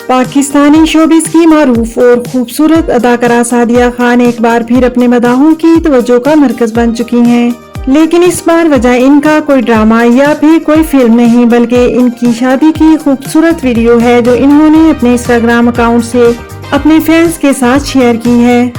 Pakistani showbiz کی معروف اور خوبصورت اداکارہ سعدیہ خان ایک بار پھر اپنے مداحوں کی توجہ کا مرکز بن چکی ہیں، لیکن اس بار وجہ ان کا کوئی ڈرامہ یا پھر کوئی فلم نہیں بلکہ ان کی شادی کی خوبصورت ویڈیو ہے جو انہوں نے اپنے انسٹاگرام اکاؤنٹ سے اپنے فینس کے ساتھ شیئر کی ہے۔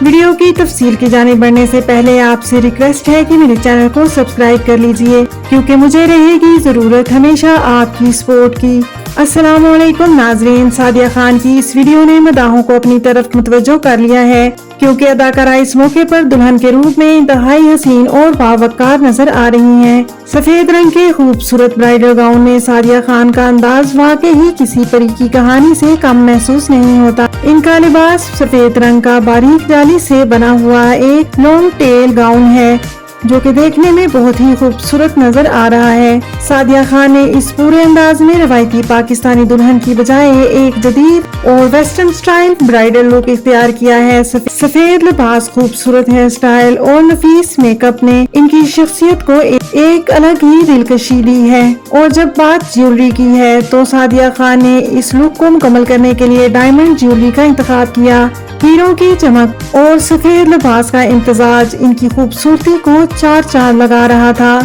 ویڈیو کی تفصیل کی جانب بڑھنے سے پہلے آپ سے ریکویسٹ ہے کہ میرے چینل کو سبسکرائب کر لیجئے، کیونکہ مجھے رہے گی ضرورت ہمیشہ آپ کی سپورٹ کی۔ السلام علیکم ناظرین، سعدیہ خان کی اس ویڈیو نے مداحوں کو اپنی طرف متوجہ کر لیا ہے، کیونکہ اداکارہ اس موقع پر دلہن کے روپ میں انتہائی حسین اور باوقار نظر آ رہی ہیں۔ سفید رنگ کے خوبصورت برائڈل گاؤن میں سعدیہ خان کا انداز واقعی کسی پری کی کہانی سے کم محسوس نہیں ہوتا۔ ان کا لباس سفید رنگ کا باریک جالی سے بنا ہوا ایک لانگ ٹیل گاؤن ہے جو کہ دیکھنے میں بہت ہی خوبصورت نظر آ رہا ہے۔ سعدیہ خان نے اس پورے انداز میں روایتی پاکستانی دلہن کی بجائے ایک جدید اور ویسٹرن سٹائل برائڈل لک اختیار کیا ہے۔ سفید لباس، خوبصورت ہیئر سٹائل اور نفیس میک اپ نے ان کی شخصیت کو ایک الگ ہی دلکشی دی ہے۔ اور جب بات جیولری کی ہے تو سعدیہ خان نے اس لک کو مکمل کرنے کے لیے ڈائمنڈ جیولری کا انتخاب کیا۔ ہیروں کی چمک اور سفید لباس کا امتزاج ان کی خوبصورتی کو چار چاند لگا رہا تھا۔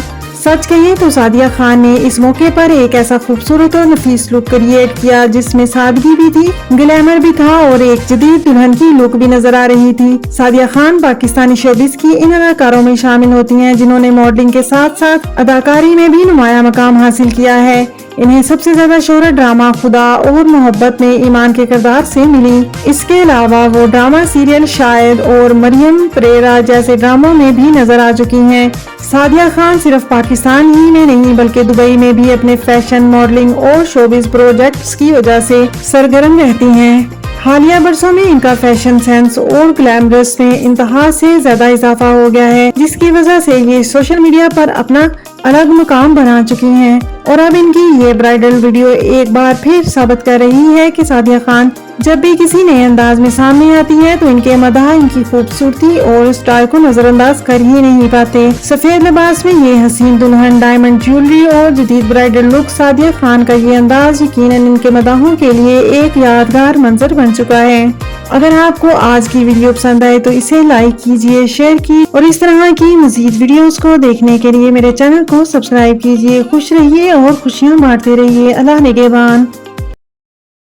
سچ کہیے تو سعدیہ خان نے اس موقع پر ایک ایسا خوبصورت اور نفیس لک کریٹ کیا جس میں سادگی بھی تھی، گلیمر بھی تھا اور ایک جدید دلہن کی لک بھی نظر آ رہی تھی۔ سعدیہ خان پاکستانی شوبز کی ان اداکاروں میں شامل ہوتی ہیں جنہوں نے ماڈلنگ کے ساتھ ساتھ اداکاری میں بھی نمایاں مقام حاصل کیا ہے۔ انہیں سب سے زیادہ شہرت ڈرامہ خدا اور محبت میں ایمان کے کردار سے ملی۔ اس کے علاوہ وہ ڈرامہ سیریل شاہد اور مریم پریرا جیسے ڈراموں میں بھی نظر آ چکی ہیں۔ سعدیہ خان صرف پاکستان ہی میں نہیں بلکہ دبئی میں بھی اپنے فیشن، ماڈلنگ اور شوبز پروجیکٹس کی وجہ سے سرگرم رہتی ہیں۔ حالیہ برسوں میں ان کا فیشن سینس اور گلیمرس میں انتہا سے زیادہ اضافہ ہو گیا ہے، جس کی وجہ سے یہ سوشل میڈیا پر اپنا الگ مقام بنا چکی ہیں۔ اور اب ان کی یہ برائڈل ویڈیو ایک بار پھر ثابت کر رہی ہے کہ سعدیہ خان جب بھی کسی نئے انداز میں سامنے آتی ہے تو ان کے مداح ان کی خوبصورتی اور اسٹائل کو نظر انداز کر ہی نہیں پاتے۔ سفید لباس میں یہ حسین دلہن، ڈائمنڈ جیولری اور جدید برائڈل لک، سعدیہ خان کا یہ انداز یقیناً ان کے مداحوں کے لیے ایک یادگار منظر بن چکا ہے۔ اگر آپ کو آج کی ویڈیو پسند آئے تو اسے لائک کیجئے، شیئر کیجئے اور اس طرح کی مزید ویڈیوز کو دیکھنے کے لیے میرے چینل کو سبسکرائب کیجئے۔ خوش رہیے اور خوشیاں بانٹتے رہیے۔ اللہ نگہبان۔